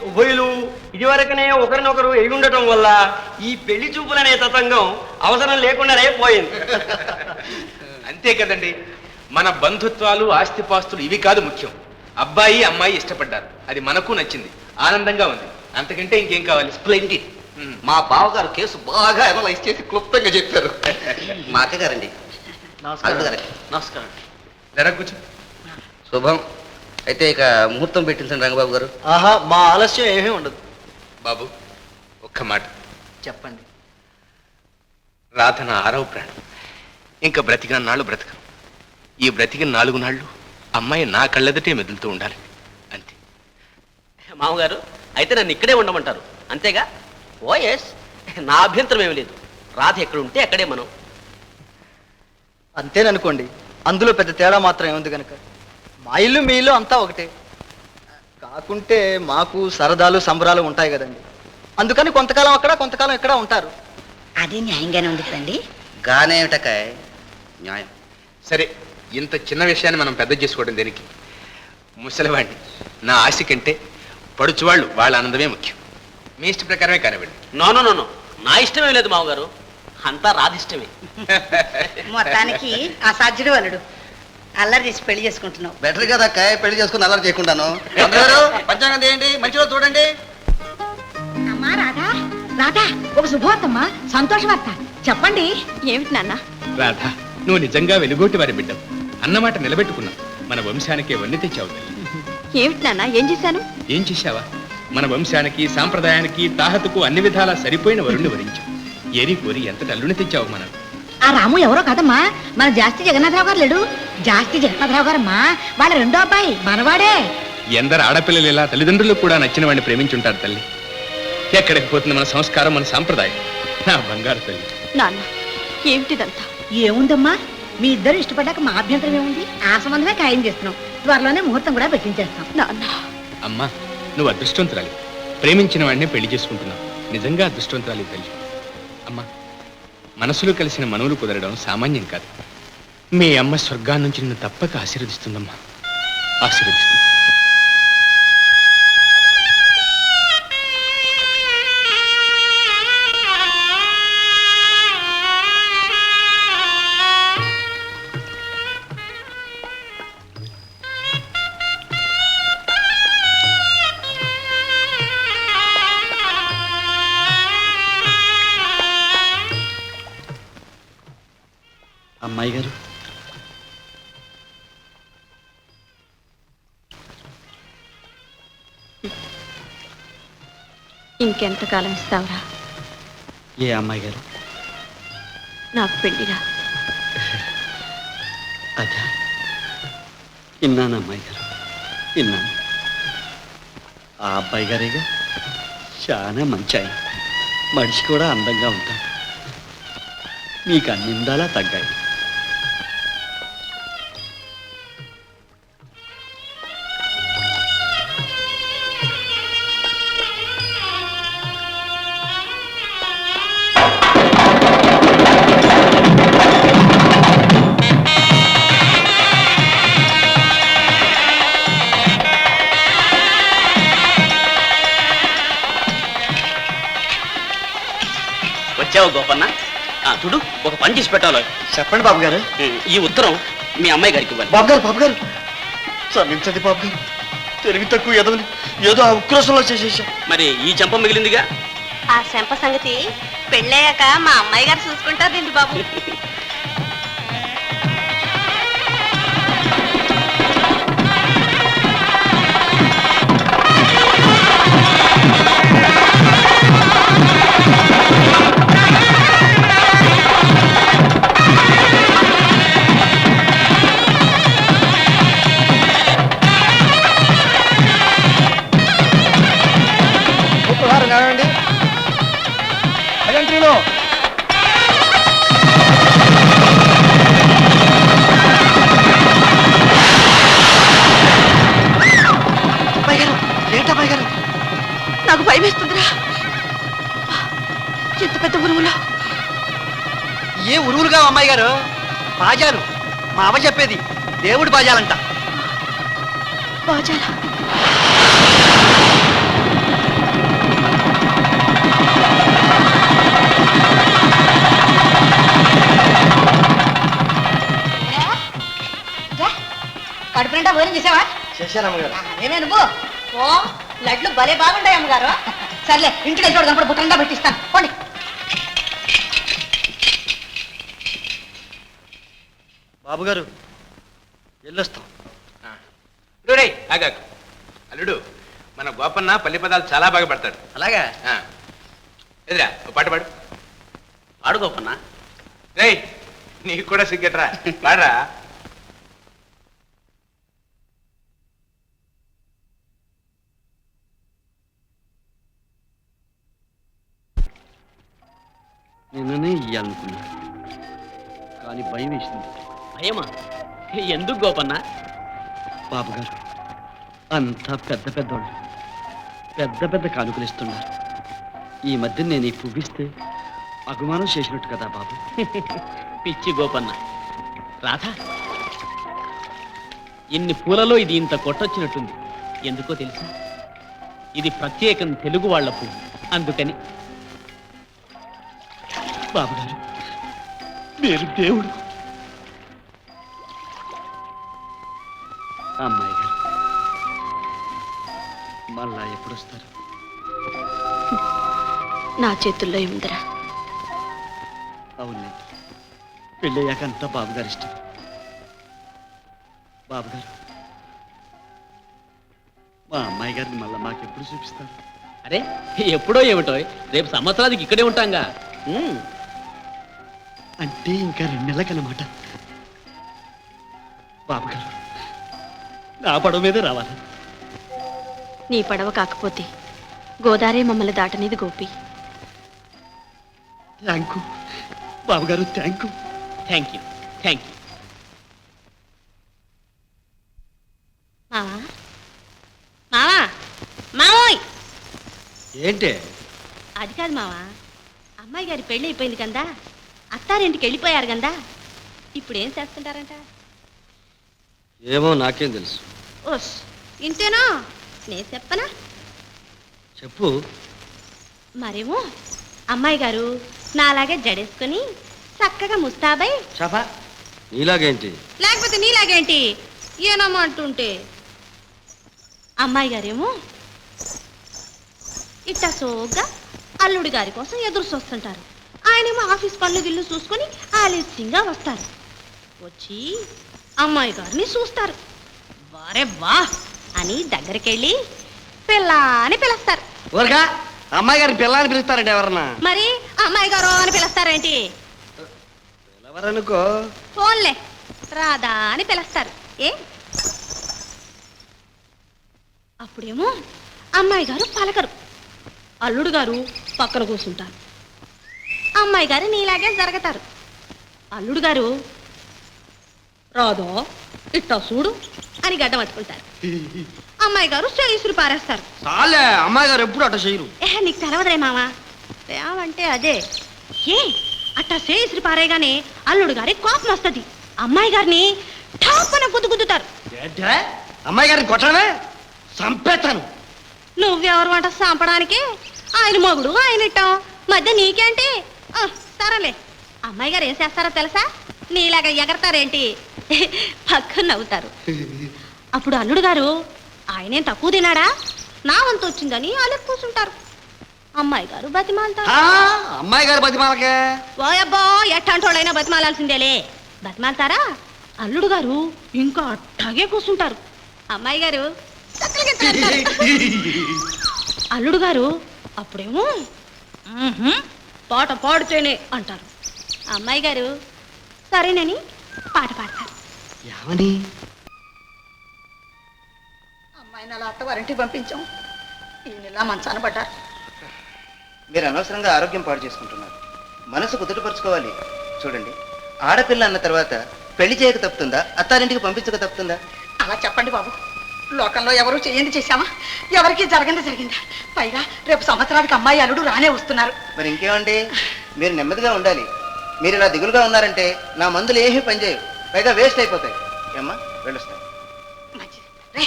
ఉభయులు ఇదివరకనే ఒకరినొకరు ఎగి ఉండటం వల్ల ఈ పెళ్లి చూపులనే తతంగం అవసరం లేకుండానే పోయింది. అంతే కదండి, మన బంధుత్వాలు ఆస్తిపాస్తులు ఇవి కాదు ముఖ్యం. అబ్బాయి అమ్మాయి ఇష్టపడ్డారు, అది మనకు నచ్చింది, ఆనందంగా ఉంది, అంతకంటే ఇంకేం కావాలి? స్ప్లెండిడ్. మా బావగారు కేసు బాగా అనలైజ్ చేసి క్లుప్తంగా చెప్పారు. మా అక్కగారండి. నమస్కారం. జర కూర్చో. శుభం. అయితే ఇక ముహూర్తం పెట్టించండి రంగబాబు గారు. ఆహా, మా ఆలస్యం ఏమీ ఉండదు. బాబు, ఒక్క మాట చెప్పండి. రాధ నా 6వ ప్రాణం. ఇంకా బ్రతికిన నాళ్ళు బ్రతకను. ఈ బ్రతికిన 4 నాళ్ళు అమ్మాయి నా కళ్ళెదటే మెదులుతూ ఉండాలి, అంతే. మామగారు, అయితే నన్ను ఇక్కడే ఉండమంటారు అంతేగా? ఓ ఎస్, నా అభ్యంతరం ఏమి లేదు. రాధ ఎక్కడ ఉంటే అక్కడే మనం. అంతేననుకోండి, అందులో పెద్ద తేడా మాత్రం ఏముంది కనుక. మా ఇల్లు మీ ఇల్లు అంతా ఒకటే. కాకుంటే మాకు సరదాలు సంబరాలు ఉంటాయి కదండి. అందుకని కొంతకాలం అక్కడ కొంతకాలం ఇక్కడ ఉంటారు. అది న్యాయంగానే ఉంది కదండి. గానేమిటకాయ న్యాయం. సరే, ఇంత చిన్న విషయాన్ని మనం పెద్ద చేసుకోవడం దేనికి? ముసలివాడిని, నా ఆశ కంటే పడుచువాళ్ళు వాళ్ళ ఆనందమే ముఖ్యం. మీ ఇష్ట ప్రకారమే కానివ్వండి. నో నో నో నో, నా ఇష్టమే లేదు మామగారు, అంతా రాధిష్టమే. మొత్తానికి అసాధ్యుడు అల్లుడు. అల్లరి చేసి పెళ్లి చేసుకుంటున్నావు. బెటర్ కదా అక్కాయ, పెళ్లి చేసుకుని అల్లరి చేయకుండాను. పంచాంగం చేయండి, మంచిలో చూడండి. అమ్మా రాధా, రాధా, ఒక శుభవార్తమ్మా, సంతోష వార్త చెప్పండి. ఏమిటి నాన్న? రాధ, నువ్వు నిజంగా వెలుగోటి వారి బిడ్డవు. అన్నమాట నిలబెట్టుకున్నావు. మన వంశానికే వన్నీ తెచ్చావు తల్లి. ఏమిటి నాన్న, ఏం చేశాను? ఏం చేశావా? మన వంశానికి, సాంప్రదాయానికి, తాహతుకు అన్ని విధాలా సరిపోయిన వరుణ్ణి వరించావు. ఏరి కోరి ఎంత అల్లుని తెచ్చావు మనం. ఆ రాము ఎవరో కదమ్మా, మన జాస్తి జగన్నాథరావు గారు లేడు. జాస్తి జగన్నాథరావు గారమ్మా, వాళ్ళ 2వ అబ్బాయి, మనవాడే. ఎందరు ఆడపిల్లలు ఇలా తల్లిదండ్రులు కూడా నచ్చిన వాడిని ప్రేమించుంటారు తల్లి. ఎక్కడికి పోతుంది మన సంస్కారం, మన సాంప్రదాయం? నా బంగారు తల్లి. నాన్న, ఏమిటిదంతా? ఏముందమ్మా, మీ ఇద్దరు ఇష్టపడ్డాక మా అభ్యంతరం ఏముంది? ఆ సంబంధమే ఖాయం చేస్తున్నాం. త్వరలోనే ముహూర్తం కూడా పెట్టించేస్తాం. నాన్న. అమ్మా, నువ్వు అదృష్టవంతురాలి. ప్రేమించిన వాడినే పెళ్లి చేసుకుంటున్నావు. నిజంగా అదృష్టవంతురాలి తల్లి. అమ్మా, మనసులు కలిసిన మనవులు కుదరడం సామాన్యం కాదు. మీ అమ్మ స్వర్గాన్ని నుంచి నిన్ను తప్పక ఆశీర్వదిస్తుందమ్మా, ఆశీర్వదిస్తుంది. అమ్మాయి గారు, ఇంకెంతకాలం ఇస్తావురా? ఏ అమ్మాయి గారు? నాకు పెళ్లిరా. అదా, విన్నాను అమ్మాయి గారు, విన్నాను. ఆ అబ్బాయి గారేగా, చాలా మంచి ఆయన, మనిషి కూడా అందంగా ఉంటాడు. మీకు అన్ని ఇందాలా తగ్గాయి. వచ్చావు గోపన్న? చూడు, ఒక పని చేసి పెట్టాలి. చెప్పండి బాబు గారు. ఈ ఉత్తరం మీ అమ్మాయి గారికి ఇవ్వాలి. బాబు గారు క్షమించండి బాబు గారు, తెలివి తక్కువ ఎదవని ఏదో ఆ ఉక్రోషంలో చేసేసా. మరి ఈ చెంప మిగిలిందిగా. ఆ శంప సంగతి పెళ్ళయ్యాక మా అమ్మాయి గారు చూసుకుంటారండి బాబు. నాకు భయం వేస్తుందిరా. ఎంత పెద్ద ఉరువులో. ఏ ఉరువులుగా అమ్మాయి గారు? బాజాలు, మా అవ్వ చెప్పేది, దేవుడి బాజాలంట. బాజాలా? ఇంకా భోజనం చేసావా? చేశాను అమ్మగారు. ఏమే నువ్వు? ఓ లడ్లు భలే బాగుంటాయి అమ్మగారు. సర్లే ఇంటికి వెళ్ళి చూడదాం, బుట్టంగా పెట్టిస్తాను. పోండి. బాబు గారు వెళ్ళొస్తాం. ఆగాకు అల్లుడు, మన గోపన్న పల్లి పదాలు చాలా బాగా పడతాడు. అలాగా ఎదురా ఓ పాట పాడు. ఆడుకోపన్నా. రేయ్ నీకు కూడా సిగ్గట్రా, పాడరా. నిన్ననే ఇయ్యాలనుకున్నా, కానీ భయం వేసింది. భయమా? ఎందుకు గోపన్న? బాబు గారు అంతా పెద్ద పెద్దోళ్ళు, పెద్ద పెద్ద కానుకలు ఇస్తున్నారు. ఈ మధ్య నేను ఈ పువ్విస్తే అభిమానం చేసినట్టు కదా బాబు. పిచ్చి గోపన్న. రాధా, ఇన్ని పూలలో ఇది ఇంత కొట్టొచ్చినట్టుంది. ఎందుకో తెలుసా? ఇది ప్రత్యేకం తెలుగు వాళ్ళ పువ్వు, అందుకని. బాబు గారు మీరు దేవుడు. అమ్మాయి గారు మళ్ళా ఎప్పుడు వస్తారు? నా చేతుల్లో ఏముందిరా? అవునండి, పెళ్ళయ్యాక అంతా బాబుగారు ఇష్టం. బాబుగారు మా అమ్మాయి గారిని మళ్ళీ మాకెప్పుడు చూపిస్తారు? అరే ఎప్పుడో ఏమిటో, రేపు సంవత్సరానికి ఇక్కడే ఉంటాంగా. అంటే ఇంకా 2 నెలలకన్నమాట. బాబుగారు నా పడవ మీద రావాలి. నీ పడవ కాకపోతే గోదావరి మమ్మల్ని దాటనేది గోపి. థ్యాంక్ యూ బాబుగారు, thank you. Thank you, thank you. మావా, మావా, మావోయ్. ఏంటే? అది కాదు మావా, అమ్మాయి గారి పెళ్ళి అయిపోయింది కదా, అత్తారింటికి వెళ్ళిపోయారు కదా, ఇప్పుడు ఏం చేస్తుంటారంట? ఏమో నాకేం తెలుసు. ఓస్ ఇంతేనా? నేను చెప్పనా? చెప్పు. మరేమో అమ్మాయి గారు నాలాగే జడేసుకొని చక్కగా ముస్తాబై. షాఫా నీలాగేంటి? లేకపోతే నీలాగేంటి ఏనమ్మా అంటుంటే. అమ్మాయి గారేమో ఇట్ట సోగ్గా అల్లుడి గారి కోసం ఎదురు చూస్తుంటారు. ఆయనేమో ఆఫీస్ పనులు గిల్లు చూసుకొని ఆలస్యంగా వస్తారు. వచ్చి అమ్మాయి గారిని చూస్తారు. వారే వా అని దగ్గరికెళ్ళి పిల్ల అని పిలుస్తారు. ఊరగా అమ్మాయి గారిని పిల్లని పిలుస్తారంటే ఎవరన్నా? మరి అమ్మాయి గారు అని పిలుస్తారేంటి? పిలవరనుకో. ఫోన్లే రాధా అని పిలుస్తారు. ఏ అప్పుడేమో అమ్మాయి గారు పలకరు, అల్లుడు గారు పక్కన కూర్చుంటారు. అమ్మాయి గారు నీలాగే జరగతారు. అల్లుడు గారు రాధా ఇట్టా చూడు అని గడ్డ పట్టుకుంటారు. అమ్మాయి గారు చేయిసులు పారేస్తారు. చాలే, అమ్మాయి గారు ఎప్పుడు అట్ట చేయరు. నీకు తెలవదురే మావా, ఏమంటే అదే. ఏ అట్టా చేయిసులు పారేయగానే అల్లుడు గారి కోపం వస్తుంది. అమ్మాయి గారిని ఠాపన గుద్దుతారు. ఏంటే అమ్మాయి గారిని కొట్టడమే? చంపేస్తాను. నువ్వెవరు అంట చంపడానికి? ఆయన మొగుడు ఆయన ఇట్టాం, మధ్య నీకేంటి? సరేలే. అమ్మాయి గారు ఏం చేస్తారో తెలుసా? నీలాగా ఎగరతారేంటి? పక్కన నవ్వుతారు. అప్పుడు అల్లుడు గారు ఆయనేం తక్కువ తినాడా, నా వంతు వచ్చిందని అలా కూర్చుంటారు. అమ్మాయి గారు బతిమాలతారు. అమ్మాయి గారు బతిమాలకే? ఓయబ్బో ఎట్టంటోళ్ళైనా బతిమాలాల్సిందేలే. బతిమాలతారా? అల్లుడు గారు ఇంకా అట్టాగే కూర్చుంటారు. అమ్మాయి గారు చక్కగా తిడతారు. అల్లుడు గారు అప్పుడేమో పాట పాడితేనే అంటారు. అమ్మాయి గారు సరేనని పాట పాడతారు. ఏమని? అమ్మాయిని అలా అత్తవారింటికి పంపించాం, ఈయన ఇలా మంచాన పడ్డారు. మీరు అనవసరంగా ఆరోగ్యం పాడు చేసుకుంటున్నారు. మనసు కుదుటపరుచుకోవాలి. చూడండి, ఆడపిల్ల అన్న తర్వాత పెళ్లి చేయక తప్పుతుందా, అత్తారింటికి పంపించక తప్పుతుందా? అలా చెప్పండి బాబు. లోకంలో ఎవరు చేయండి చేశామా, ఎవరికి జరగంది జరిగిందా? పైగా రేపు సంవత్సరానికి అమ్మాయి అల్లుడు రానే వస్తున్నారు. మరి ఇంకేమండి, మీరు నెమ్మదిగా ఉండాలి. మీరు ఇలా దిగులుగా ఉన్నారంటే నా మందులు ఏమీ పనిచేయవు, పైగా వేస్ట్ అయిపోతాయి. ఏమ్మా వెళ్ళొస్తాను. మంచిది రే.